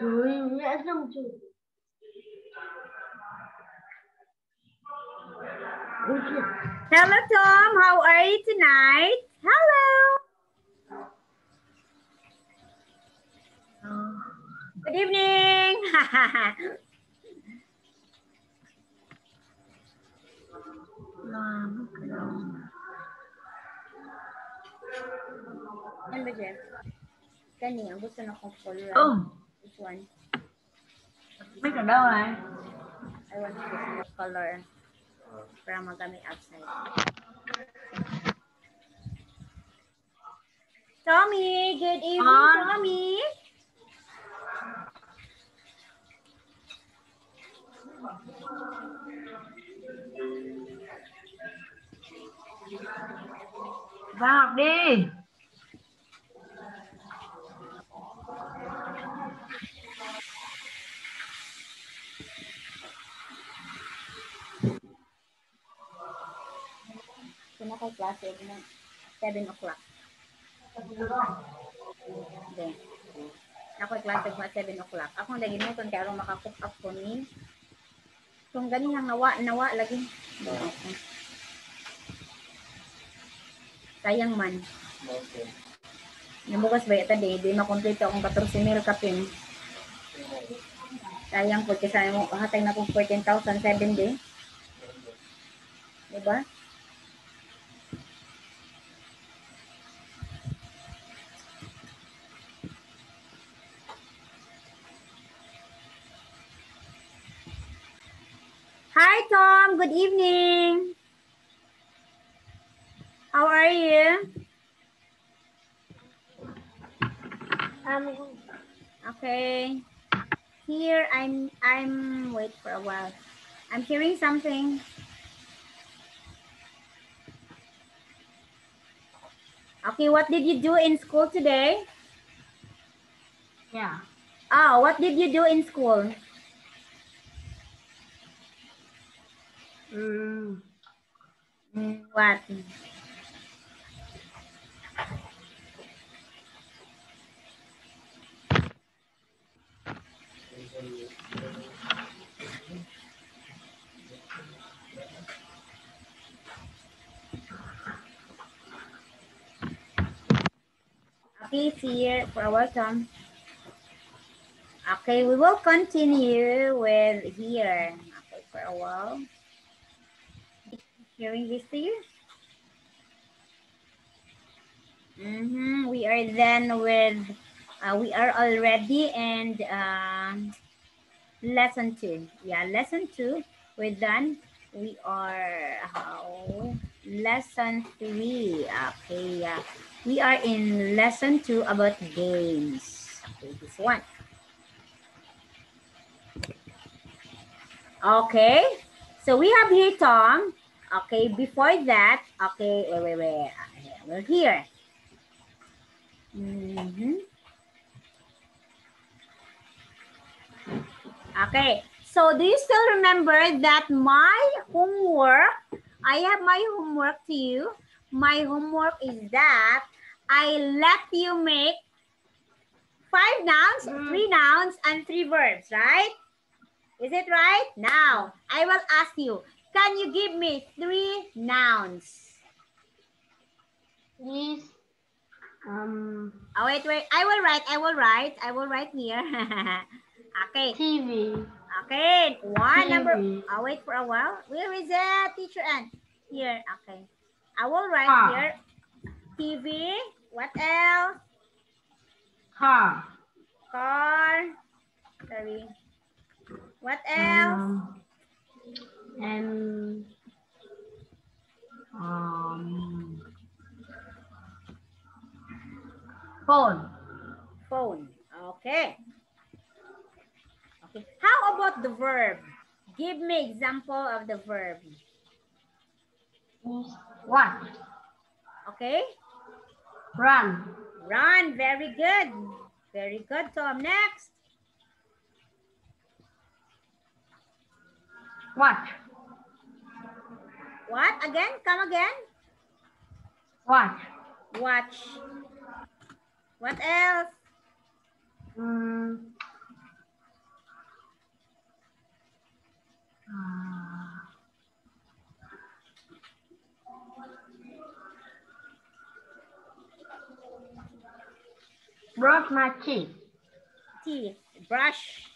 Trời mẹ xong chưa? Hello, Tom. How are you tonight? Hello. Good evening. Yan ba, Jeff? Kani, ang gusto na kong color. Which one? Mấy cả đâu này? I want to choose the color para magamit outside. Tommy, good evening, Tommy. Vào học đi. Klase na 7 o'clock. Hindi. Ako klase ko 7 o'clock. Ako lagi mo kung kaya makakook up ko ni. Kung ganyan nawa lagi. Okay. Sayang man. Okay. Nabukas ba ito di makomplete akong 14,000 kapin. Sayang po kasi mo hatay na kong 14,007 di. Diba? Hi Tom, good evening. How are you? Okay. Here I'm wait for a while. I'm hearing something. Okay, what did you do in school today? Yeah. Oh, what did you do in school? What? Okay, see you for welcome. Okay, we will continue with here. Okay, for a while. Hearing this to you? We are then with, we are already in lesson 2. Yeah, lesson 2. We're done. We are lesson 3. Okay, yeah. We are in lesson 2 about games. Okay, this one. Okay, so we have here Tom. Okay, before that, okay, wait. We're here. Okay, so do you still remember that my homework, I have my homework to you. My homework is that I let you make 5 nouns, 3 nouns, and 3 verbs, right? Is it right? Now, I will ask you, can you give me 3 nouns? Please. Oh, wait. I will write here. Okay. TV. Okay. One TV. number. I'll wait for a while. Where is it, teacher Ann? Here. Okay. I will write here. TV. What else? Car. Car. Sorry. What else? And phone. Phone. Okay. Okay. How about the verb? Give me example of the verb. What? Okay. Run. Run. Very good. Very good, Tom. Next. Watch. What? Again? Come again. Watch. Watch. What else? Brush my teeth. Teeth. Brush.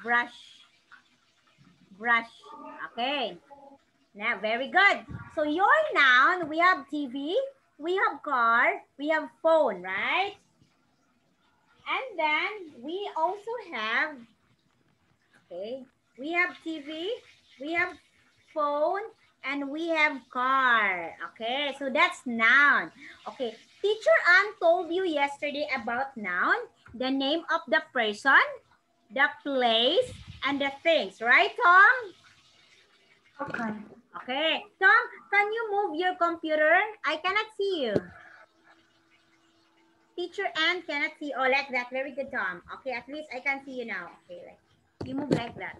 Brush. Brush. Okay. Now, very good. So your noun, we have TV, we have car, we have phone, right? And then we also have, okay, we have TV, we have phone, and we have car. Okay, so that's noun. Okay, Teacher Ann told you yesterday about noun, the name of the person, the place, and the things, right, Tom? Okay. Okay, Tom, can you move your computer? I cannot see you. Teacher Ann cannot see. Oh, like that. Very good, Tom. Okay, at least I can see you now. Okay, like you move like that.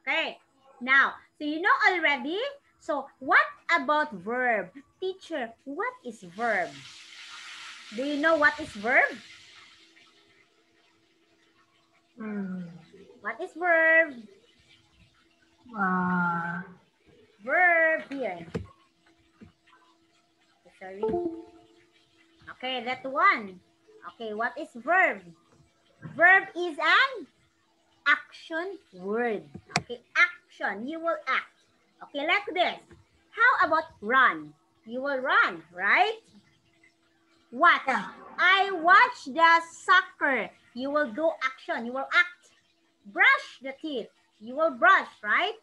Okay, now, so you know already. So what about verb? Teacher, what is verb? Do you know what is verb? What is verb? Verb here. Sorry. Okay, that one. Okay, what is verb? Verb is an action word. Okay, action. You will act. Okay, like this. How about run? You will run, right? Watch. Yeah. I watch the soccer. You will do action. You will act. Brush the teeth. You will brush, right?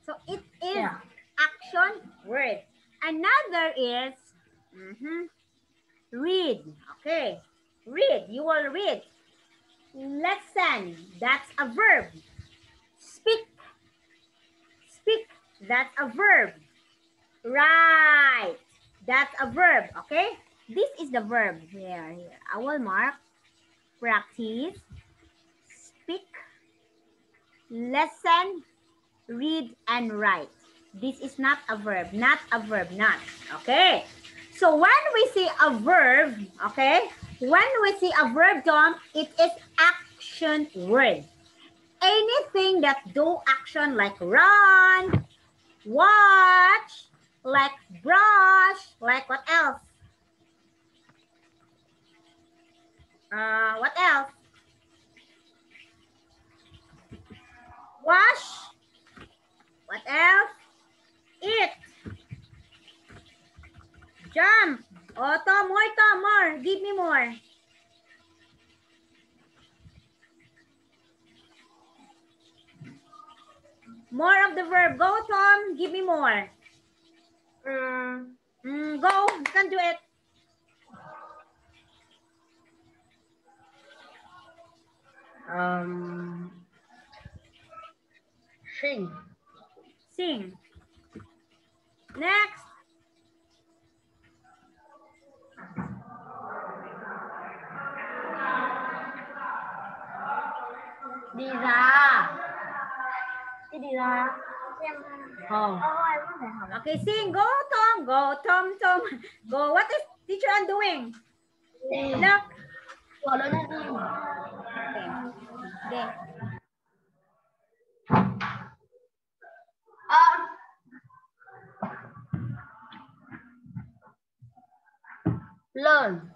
So it is action word. Another is read. Okay. Read. You will read. Listen. That's a verb. Speak. Speak. That's a verb. Right. That's a verb. Okay. This is the verb. Here. I will mark. Practice. Speak. Listen. Read and write. This is not a verb. Not a verb. Not. Okay. So when we see a verb, okay, when we see a verb, Tom, it is action word. Anything that do action like run, watch, like brush, like what else? What else? Wash. What else? Eat. Jump. Oh, Tom, more. Give me more. More of the verb. Go, Tom. Give me more. Go. You can do it. Sing. Sing. Next. Đi ra. Đi ra. Okay, sing. Go, Tom. Go, Tom. Go. What is teacher Ann doing? Look. Okay. Learn.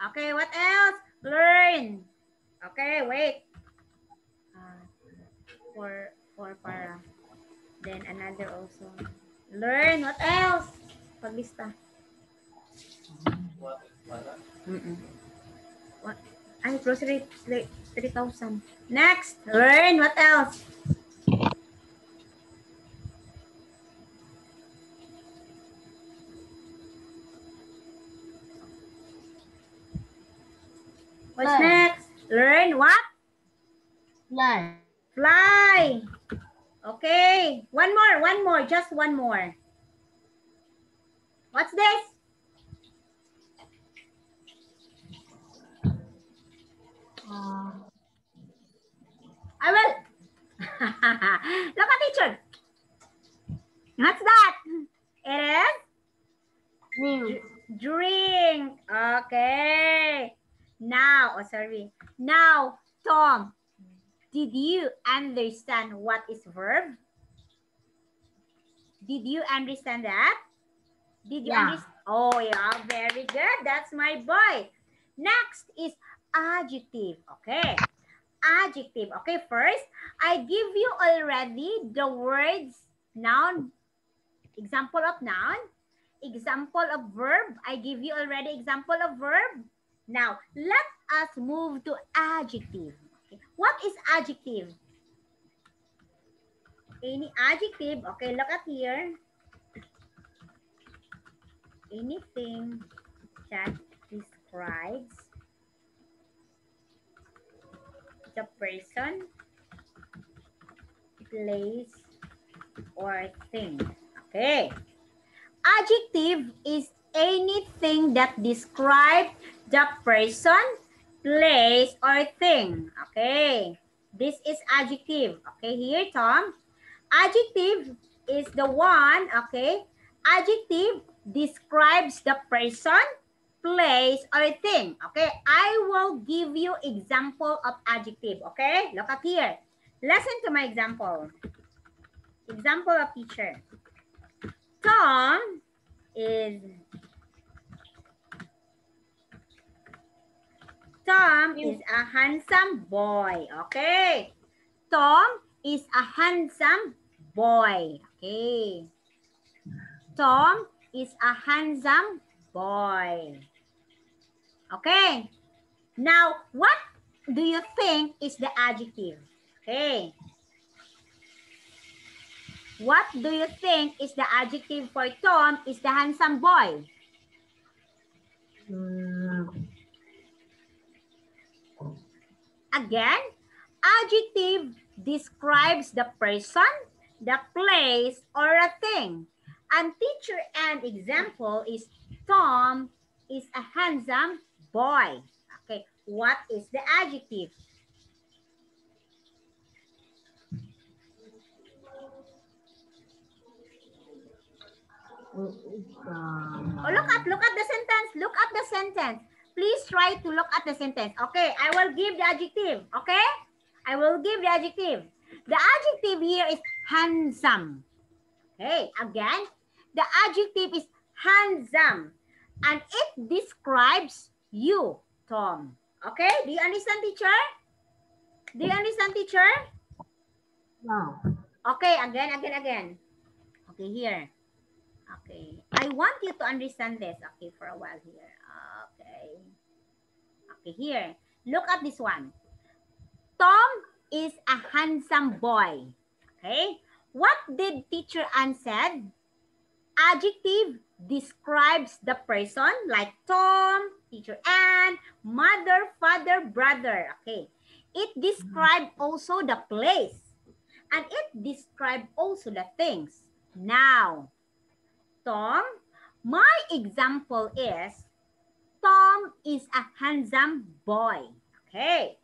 Okay, what else? Learn. Okay, wait. For para. Then another also. Learn. What else? Paglista. What? Ay, grocery 3,000. Next. Learn. What else? What's next? Learn what? Fly. Fly. Okay. One more. Just one more. What's this? I will. Look at teacher. What's that? It is? Drink. Okay. Now, Now, Tom, did you understand what is verb? Did you understand that? Did you Yeah. understand? Oh, yeah, very good. That's my boy. Next is adjective. Okay. Adjective. Okay, first, I give you already the words noun, example of noun, example of verb. I give you already example of verb. Now, let us move to adjective. Okay. What is adjective? Any adjective? Okay, look at here. Anything that describes the person, place, or thing. Okay. Adjective is anything that describes the person, place, or thing. Okay. This is adjective. Okay, here, Tom. Adjective is the one, okay? Adjective describes the person, place, or thing. Okay, I will give you example of adjective. Okay, look at here. Listen to my example. Example of teacher. Tom is a handsome boy. Okay. Tom is a handsome boy. Okay. Tom is a handsome boy. Okay. Now, what do you think is the adjective? Okay. What do you think is the adjective for Tom is the handsome boy? Again, adjective describes the person, the place, or a thing. And teacher and example is Tom is a handsome boy. Okay, what is the adjective? Oh, look at the sentence. Look at the sentence. Please try to look at the sentence. Okay, I will give the adjective. Okay, I will give the adjective. The adjective here is handsome. Okay, again, the adjective is handsome. And it describes you, Tom. Okay, do you understand, teacher? Do you understand, teacher? No. Okay, again. Okay, here. Okay, I want you to understand this. Okay, for a while here. Okay. Okay, here. Look at this one. Tom is a handsome boy. Okay. What did teacher Ann said? Adjective describes the person like Tom, teacher Ann, mother, father, brother. Okay. It describes also the place. And it describes also the things. Now, Tom, my example is Tom is a handsome boy. Okay.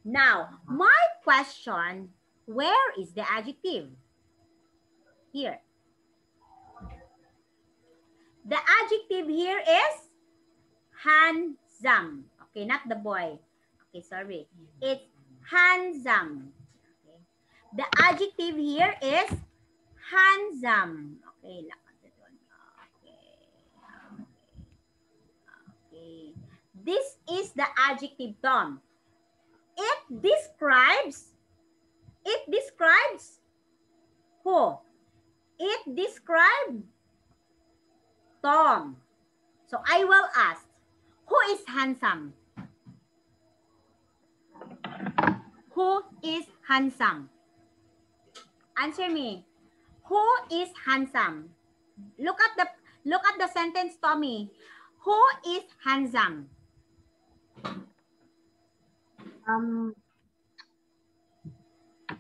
Now, my question, where is the adjective? Here. The adjective here is handsome. Okay, not the boy. Okay, sorry. It's handsome. Okay. The adjective here is handsome. Okay, okay. This is the adjective, Tom. It describes who? It describes Tom. So I will ask, who is handsome? Who is handsome? Answer me. Who is handsome? Look at the sentence, Tommy. Who is handsome?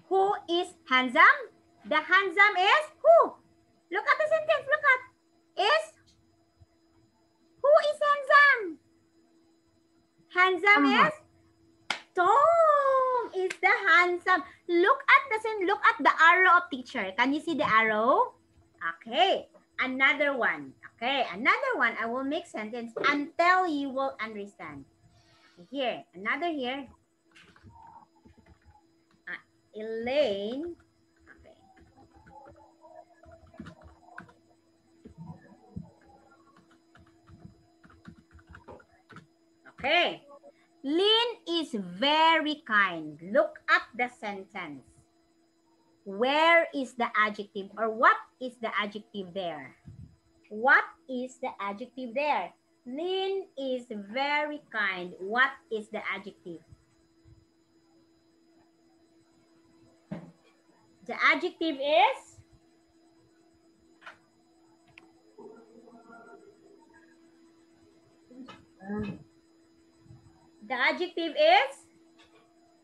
Who is handsome? The handsome is who? Look at the sentence. Look at. Is. Who is handsome? Handsome is Tom is the handsome. Look at the arrow of teacher. Can you see the arrow? Okay. Another one. Okay. Another one. I will make sentence until you will understand. Here. Another here. Elaine. Okay. Okay. Lynn is very kind. Look at the sentence. Where is the adjective or what is the adjective there? What is the adjective there? Lynn is very kind. What is the adjective? The adjective is? The adjective is?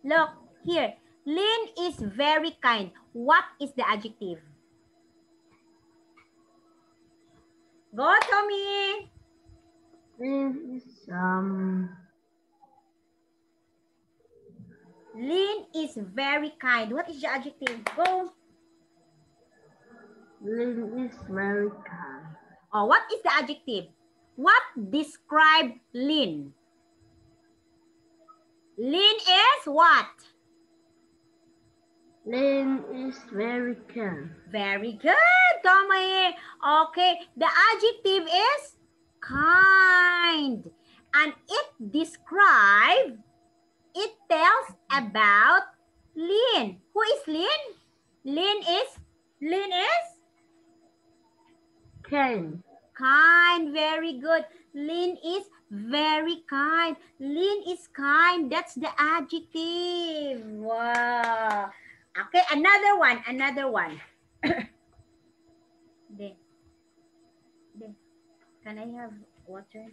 Look here. Lynn is very kind. What is the adjective? Go, Tommy. Lynn is Lynn is very kind. What is the adjective? Go. Lynn is very kind. Oh, what is the adjective? What describe Lynn? Lynn is what? Lynn is very kind. Very good, Tommy. Okay, the adjective is kind. And it describes, it tells about Lynn. Who is Lynn? Lynn is Kind. kind. Very good. Lynn is very kind. Lynn is kind. That's the adjective. Wow. Okay, another one. There. Can I have water?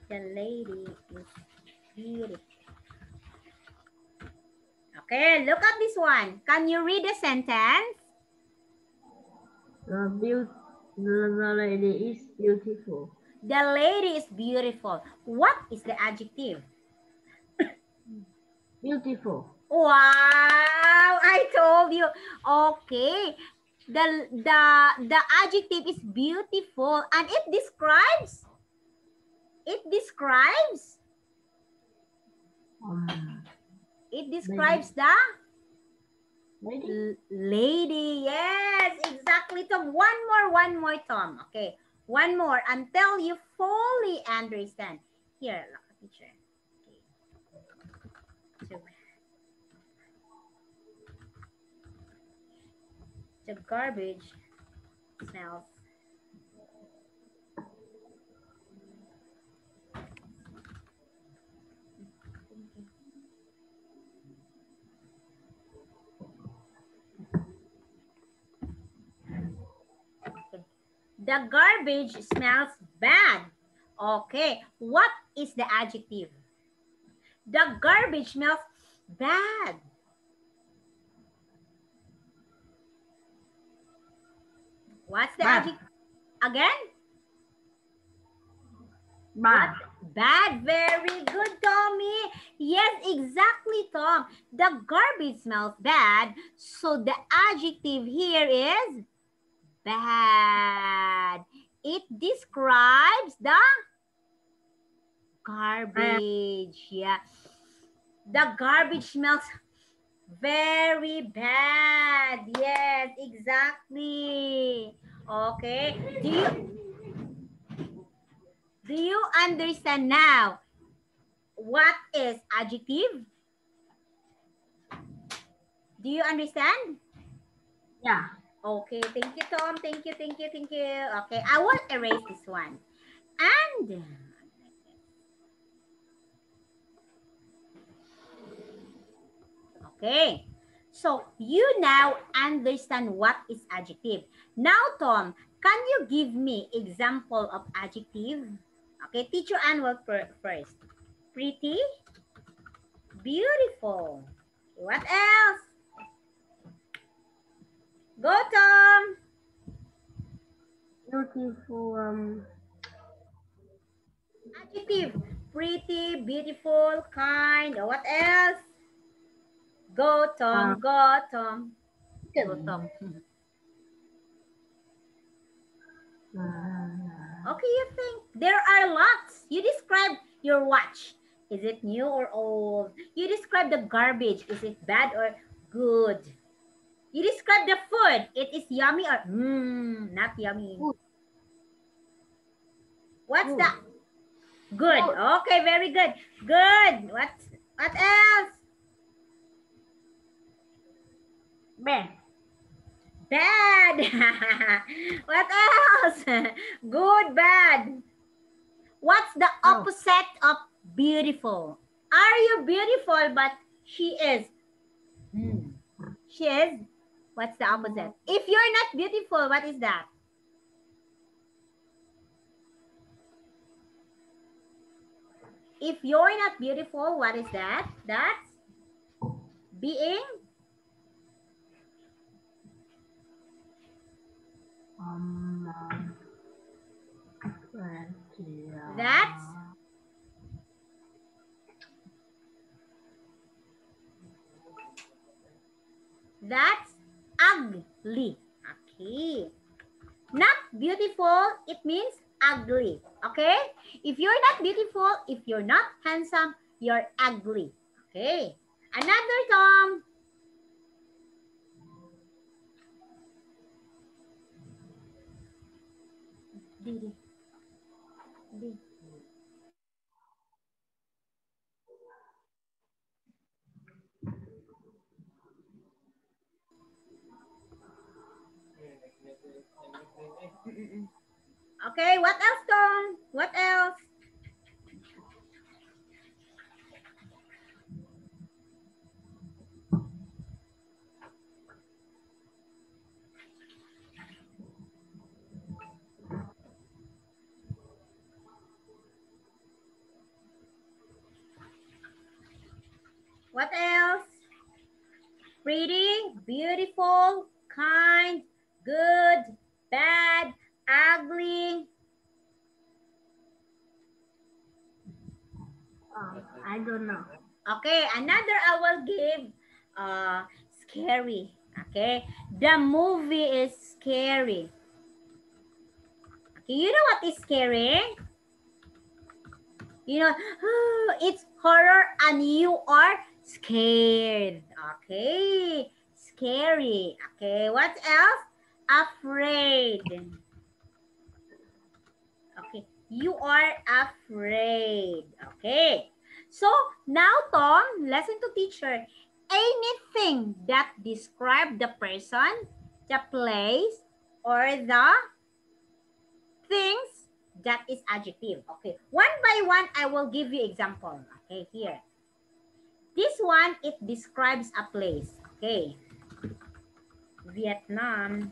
The lady is beautiful. Okay, look at this one. Can you read the sentence? The lady is beautiful. The lady is beautiful. What is the adjective? Beautiful. Wow, I told you. Okay. The adjective is beautiful and it describes the Lady. lady. Yes, exactly, Tom. One more, Tom. Okay, one more until you fully understand. Here, look at teacher. Okay. The garbage smells. The garbage smells bad. Okay, what is the adjective? The garbage smells bad. What's the adjective? Again? Bad. Bad. Very good, Tommy. Yes, exactly, Tom. The garbage smells bad. So the adjective here is bad. It describes the garbage. Yeah. The garbage smells very bad. Yes, exactly. Okay. Do you understand now what is adjective? Do you understand? Yeah. Okay, thank you, Tom. Thank you. Okay, I will erase this one. And okay, so you now understand what is adjective. Now, Tom, can you give me example of adjective? Okay, teacher Ann will first. Pretty, beautiful. What else? Go, Tom. Beautiful. Adjective. Pretty, beautiful, kind. What else? Go, Tom. Go, Tom. Go, Tom. Okay, you think there are lots. You describe your watch. Is it new or old? You describe the garbage. Is it bad or good? You describe the food. It is yummy or not yummy. What's that? Good. Okay, very good. Good. What else? Bad. Bad. What else? Good, bad. What's the opposite of beautiful? Are you beautiful, but she is? She is? What's the opposite? If you're not beautiful, what is that? If you're not beautiful, what is that? That's being? That's ugly. Okay. Not beautiful, it means ugly. Okay? If you're not beautiful, if you're not handsome, you're ugly. Okay. Another Tom. Didi. Didi. Okay, what else, Tom? What else? What else? Pretty, beautiful, kind, good, bad, ugly. I don't know. Okay, another I will give scary. Okay, the movie is scary. Okay, you know what is scary? You know, it's horror and you are scared. Okay, scary. Okay, what else? Afraid. Okay, you are afraid. Okay, so now Tom, listen to teacher. Anything that describe the person, the place, or the things, that is adjective. Okay, one by one, I will give you example. Okay, here. This one, it describes a place. Okay. Vietnam.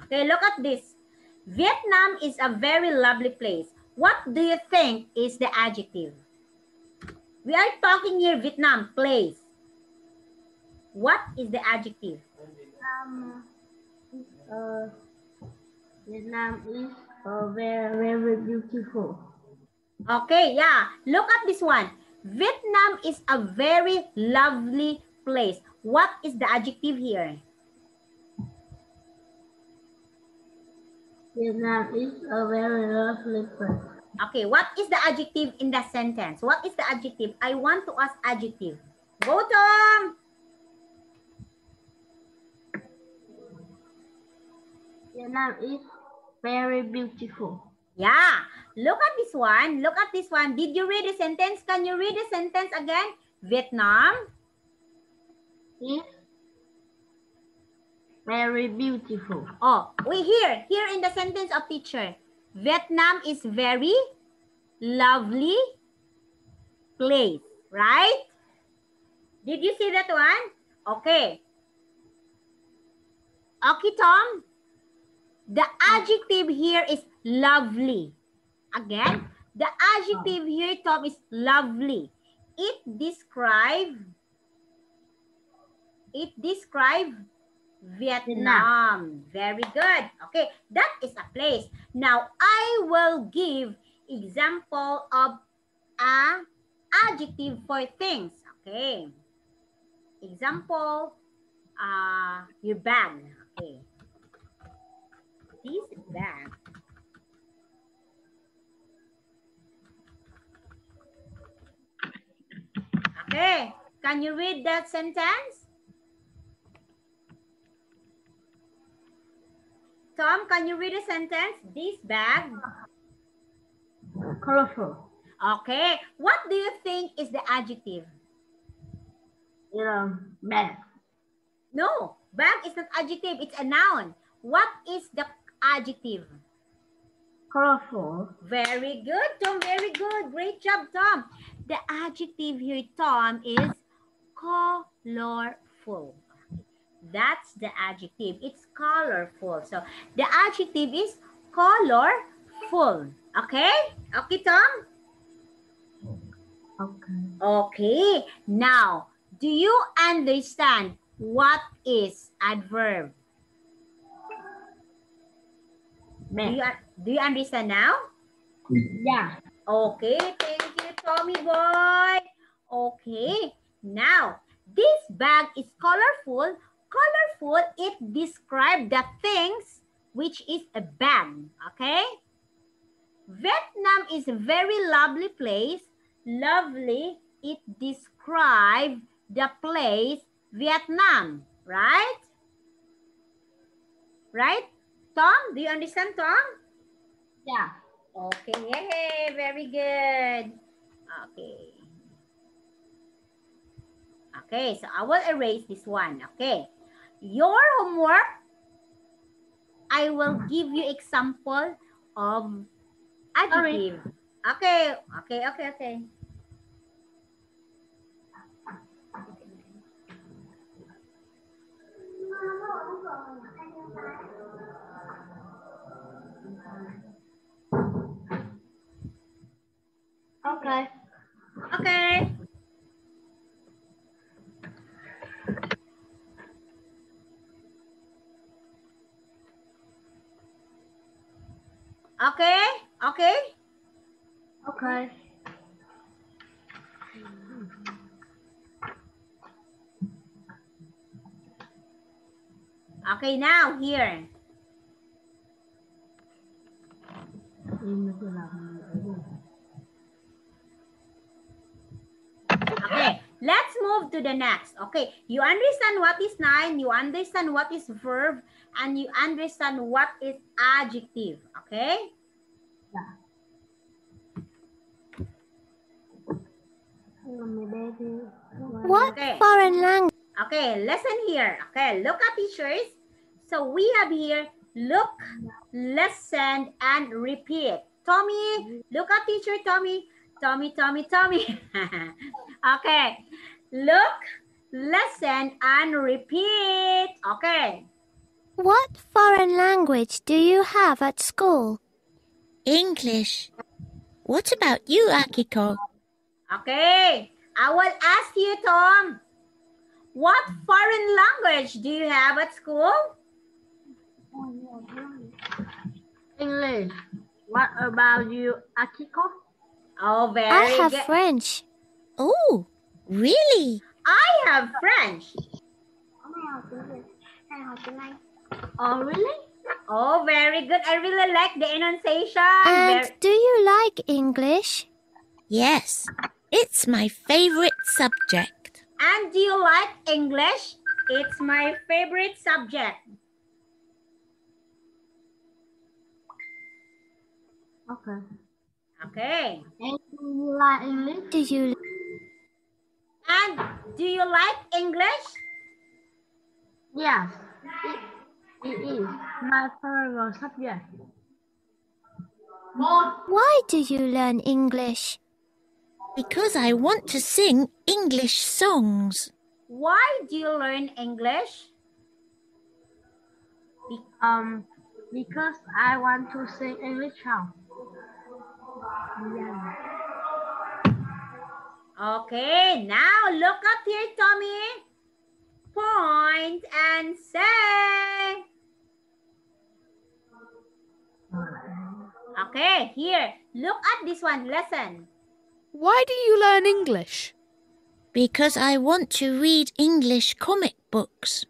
Okay, look at this. Vietnam is a very lovely place. What do you think is the adjective? We are talking here Vietnam, place. What is the adjective? Vietnam is very, very beautiful. Okay, yeah. Look at this one. Vietnam is a very lovely place. What is the adjective here? Vietnam is a very lovely place. Okay, what is the adjective in the sentence? What is the adjective? I want to ask adjective. Go, Tom. Vietnam is very beautiful. Yeah, look at this one. Look at this one. Did you read the sentence? Can you read the sentence again? Vietnam is very beautiful. Oh, we here in the sentence of teacher. Vietnam is very lovely place, right? Did you see that one? Okay. Okay, Tom. The adjective here is lovely. Again, the adjective here, Tom, is lovely. It describes Vietnam. Very good. Okay, that is a place. Now, I will give example of a adjective for things. Okay. Example, your bag. Okay. This bag. Okay. Can you read that sentence? Tom, can you read a sentence? This bag. Colorful. Okay. What do you think is the adjective? Bag. No, bag is not adjective. It's a noun. What is the adjective? Colorful. Very good, Tom. Very good. Great job, Tom. The adjective here, Tom, is colorful. That's the adjective. It's colorful. So the adjective is colorful. Okay? Okay, Tom? Okay. Okay. Now, do you understand what is adverb? Do you understand now? Yeah. Okay, thank you, Tommy boy. Okay, now this bag is colorful. Colorful, it describes the things which is a bag. Okay? Vietnam is a very lovely place. Lovely, it describes the place Vietnam, right? Right? Tom, do you understand, Tom? Yeah. Okay, yay, very good. Okay. Okay, so I will erase this one. Okay. Your homework, I will give you example of adjective. Okay, okay, okay, okay. Okay. Okay. Okay, okay. Okay. Okay, now here. Okay, let's move to the next. Okay, you understand what is noun, you understand what is verb, and you understand what is adjective. Okay? Yeah. What Okay. foreign language? Okay, listen here. Okay, look at teachers. So we have here, look, listen, and repeat. Tommy, look at teacher Tommy. Tommy, Tommy, Tommy. Okay, look, listen, and repeat. Okay. What foreign language do you have at school? English. What about you, Akiko? Okay, I will ask you, Tom. What foreign language do you have at school? English. What about you, Akiko? Oh, very I have good. French. Oh, really? I have French. Oh, really? Oh, very good. I really like the enunciation. And do you like English? Yes, it's my favorite subject. And do you like English? It's my favorite subject. Okay. Okay. And do you like English? Do you And do you like English? Yes. It is my favorite subject. Why do you learn English? Because I want to sing English songs. Why do you learn English? Because I want to sing English song. Yeah. Okay, now look up here, Tommy. Point and say. Okay, here. Look at this one. Listen. Why do you learn English? Because I want to read English comic books.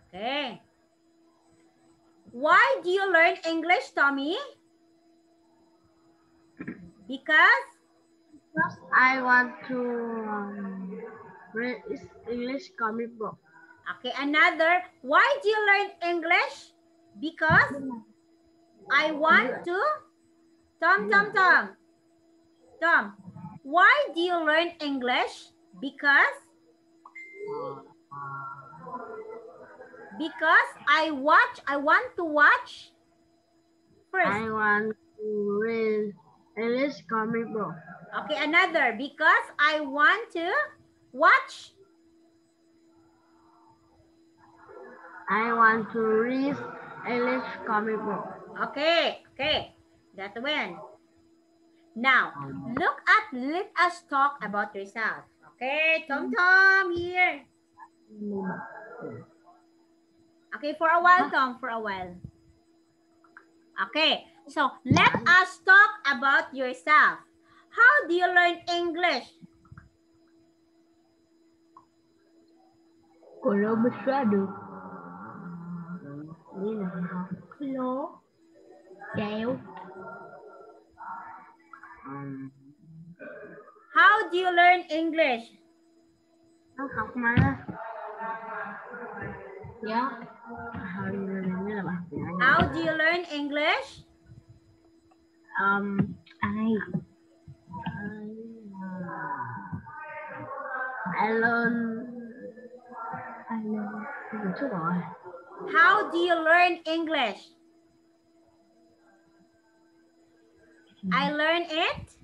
Okay. Why do you learn English, Tommy? Because? I want to read English comic book. Okay, another. Why do you learn English? Because I want to. Tom. Tom, why do you learn English? Because I want to watch. First. I want to read English comic book. Okay, another. Because I want to watch. I want to read English comic book. Okay. That's when. Now, let us talk about yourself. Okay, Tom, here. Okay, for a while, Tom, for a while. Okay, so let us talk about yourself. How do you learn English? Kalau bersuara. Ini lah. Hello. Chào. How do you learn English? Nó học mà. Dạ. How do you learn English? I learn. Chút rồi. How do you learn English? I learn it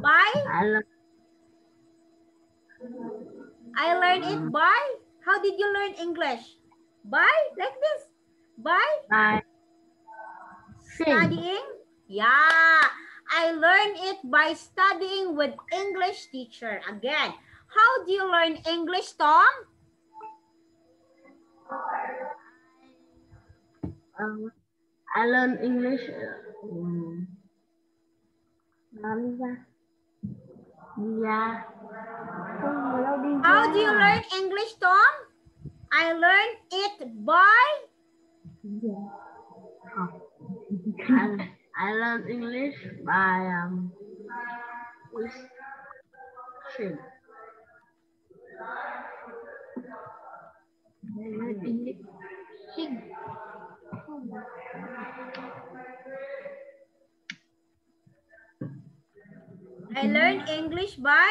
by. I learn it by. How did you learn English? By like this. By studying. Yeah, I learned it by studying with English teacher. Again, how do you learn English, Tom? I learn English. How do you learn English, Tom? I learned it by. I learn English by stream. I learned English by.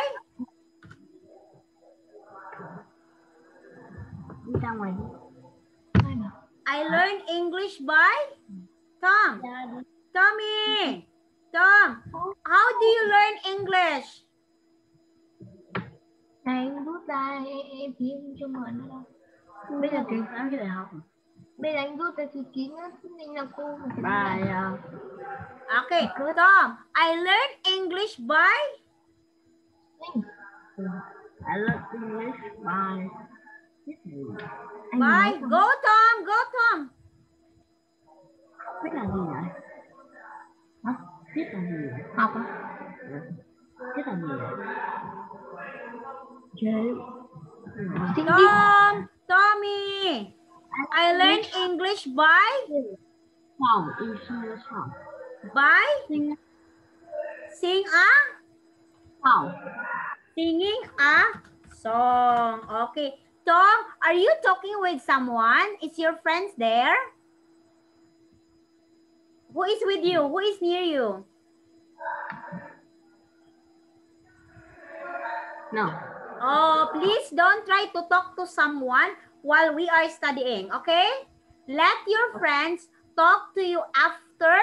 I learned English by. Tom. Tommy. Tom. How do you learn English? Này rút ra em chỉ cho mượn nữa đâu. Bây giờ thì sao cái đại học? Bây giờ anh rút ra thì kín á, nên là cô bài. Okay, Tom. I learned English by. I learn English by. By. Go Tom. Go Tom. Biết là gì vậy? Hả? Biết là gì vậy? Học á? Biết là gì vậy? Tom. Tommy. I learned English by. Song. English song. By. Sing a. Song. Singing a song. Okay. Tom, are you talking with someone? Is your friends there? Who is with you? Who is near you? No. Oh, please don't try to talk to someone while we are studying, okay? Let your friends talk to you after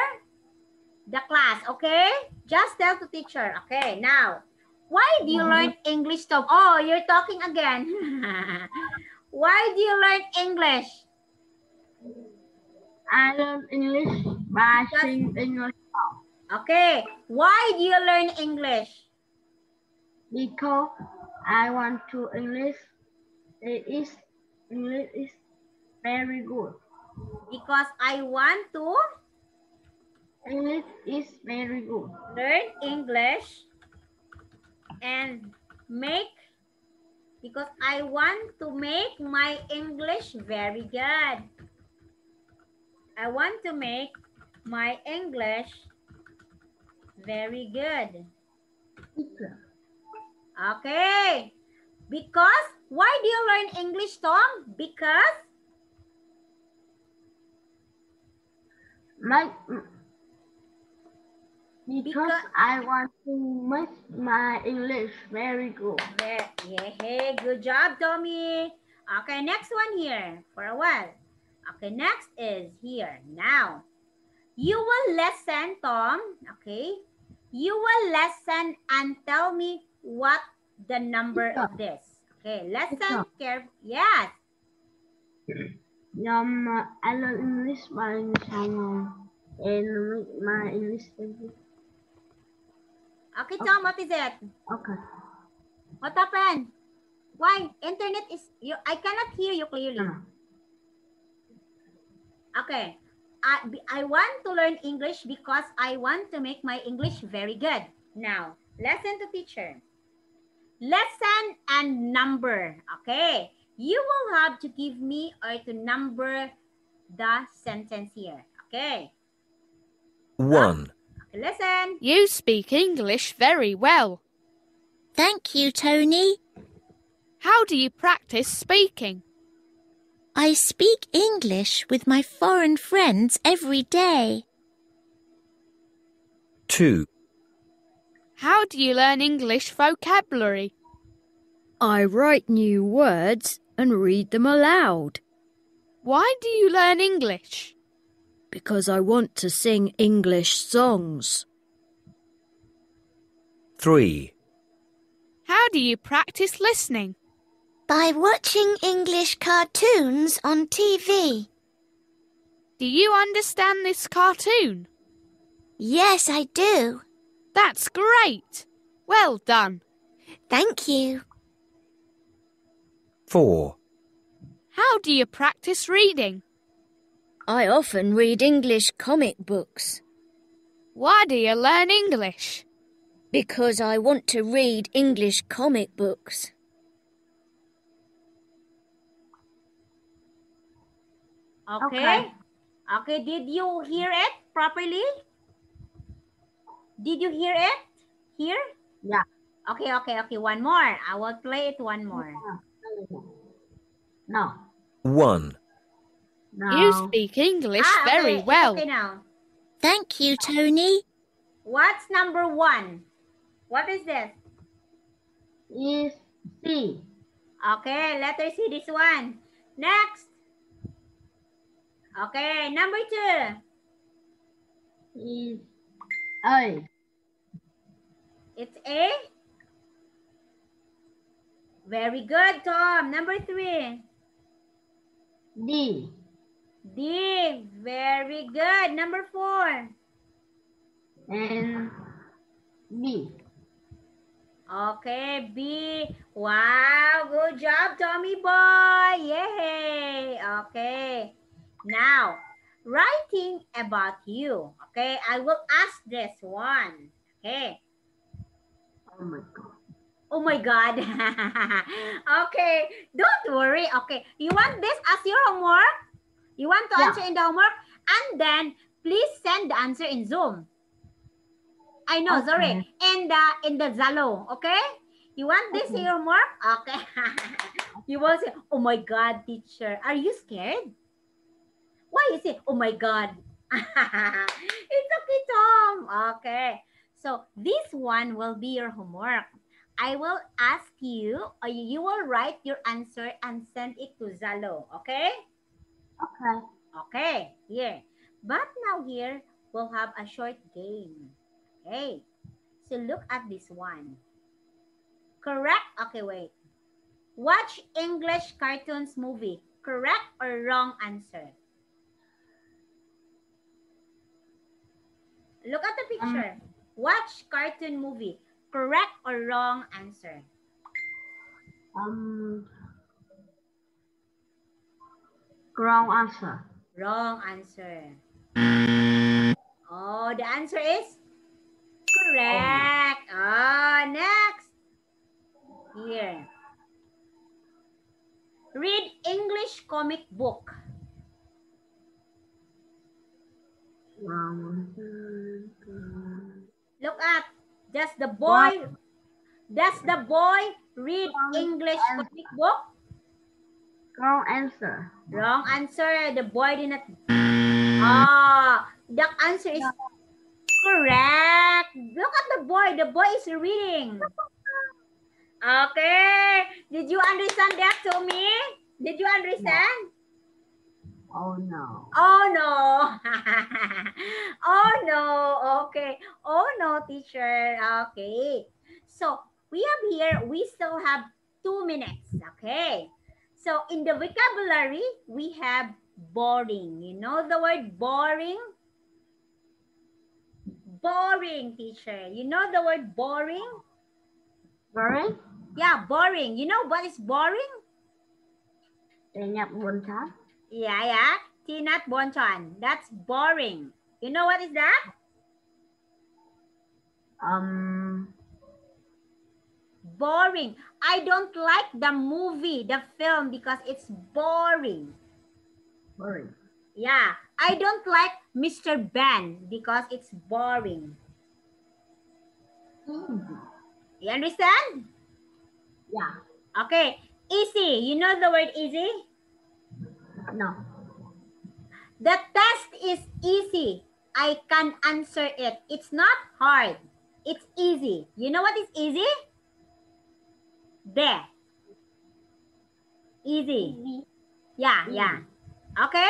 the class, okay? Just tell the teacher, okay? Now, why do you learn English, Tom? Oh, you're talking again. Why do you learn English? I learn English by singing English song. Okay, why do you learn English? Because I want to English. English is very good. Because I want to English is very good. learn English and because I want to make my English very good. I want to make my English very good. Okay. Because, why do you learn English, Tom? Because? Because I want to make my English very good. Yeah, good job, Tommy. Okay, next one here for a while. Okay, next is here. Now, you will listen, Tom. Okay, you will listen and tell me what the number of this. Okay, listen carefully. Yes. I learn English by someone and my English. Okay, Tom, what is it? Okay. What happened? Why? Internet is, I cannot hear you clearly. Okay. I want to learn English because I want to make my English very good. Now, listen to teacher. Lesson and number. Okay. You will have to give me or to number the sentence here. Okay. 1. Okay, listen. You speak English very well. Thank you, Tony. How do you practice speaking? I speak English with my foreign friends every day. 2. How do you learn English vocabulary? I write new words and read them aloud. Why do you learn English? Because I want to sing English songs. 3. How do you practice listening? By watching English cartoons on TV. Do you understand this cartoon? Yes, I do. That's great. Well done. Thank you. 4. How do you practice reading? I often read English comic books. Why do you learn English? Because I want to read English comic books. Okay. Okay, did you hear it properly? Did you hear it? Here? Yeah. Okay. One more. I will play it one more. No. 1. No. You speak English very okay. well. Okay now. Thank you, Tony. What's number 1? What is this? Is C. Okay, letter C, this one. Next. Okay, number 2. Is A. It's A. Very good, Tom. Number 3. D. D. Very good. Number 4. And B. Okay, B. Wow, good job, Tommy boy. Yay. Okay. Now, writing about you. Okay, I will ask this one. Okay. Oh my God. Oh my God. Okay, don't worry. Okay, you want this as your homework? You want to answer in the homework? And then, please send the answer in Zoom. I know, sorry. In the Zalo, okay? You want this in your homework? Okay. You will say, oh my God, teacher. Are you scared? Why you say, oh my God? It's okay, Tom. Okay. So, this one will be your homework. I will ask you, or you will write your answer and send it to Zalo, okay? Okay. Okay, here. But now here, we'll have a short game. Okay, so look at this one. Correct? Okay, wait. Watch English cartoons movie. Correct or wrong answer? Look at the picture. Watch cartoon movie. Correct or wrong answer? Wrong answer. Wrong answer. Oh, the answer is correct. Oh, next. Here. Read English comic book. Wrong answer. Look at. Does the boy Read English phonic book. Wrong answer. Wrong answer. The boy did not. Ah, the answer is correct. Look at the boy. The boy is reading. Okay. Did you understand that, Tommy? Did you understand? Oh no. Oh no. Oh no. Okay. Oh no, teacher. Okay. So we have here, we still have 2 minutes. Okay. So in the vocabulary, we have boring. You know the word boring? Boring, teacher. You know the word boring? Boring? Yeah, boring. You know what is boring? Tinap bunta. Yeah. Tinat bonchon. That's boring. You know what is that? Boring. I don't like the movie, the film, because it's boring. Boring. Yeah. I don't like Mr. Ben because it's boring. You understand? Yeah. Okay. Easy. You know the word easy? No. The test is easy. I can answer it. It's not hard. It's easy. You know what is easy? There. Easy. Yeah. Okay?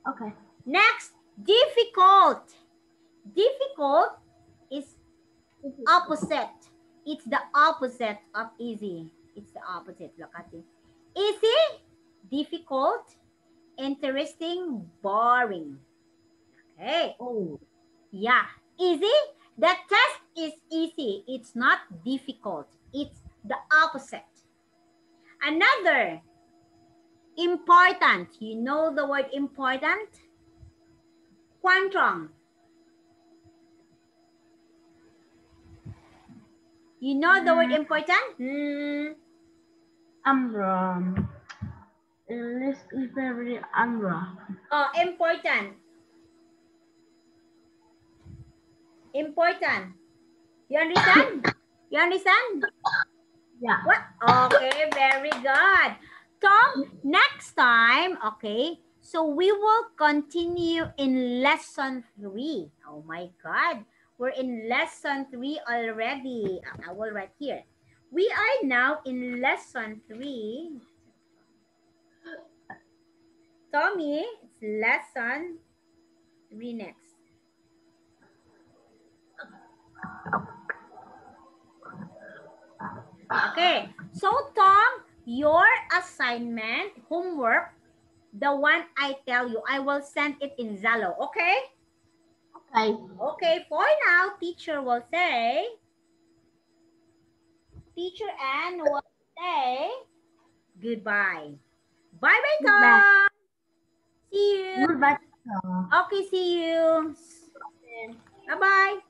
Okay. Next, difficult. Difficult is opposite. It's the opposite of easy. It's the opposite. Look at it. Easy, difficult, interesting, boring. Okay. Oh. Yeah. Easy. The test is easy. It's not difficult. It's the opposite. Another, important. You know the word important? Quantum. You know the word important? English is very umbra. Oh, important. Important. You understand? You understand? Yeah. What? Okay, very good. Tom, next time, okay, so we will continue in lesson 3. Oh my God. We're in lesson 3 already. I will write here. We are now in lesson 3. Tommy, it's lesson 3 next. Okay, so Tom, your assignment, homework, the one I tell you, I will send it in Zalo, okay? Okay. Okay, for now, teacher will say, Teacher Ann will say, goodbye. Bye-bye, Tom. See you. Goodbye. Okay, see you. Bye-bye.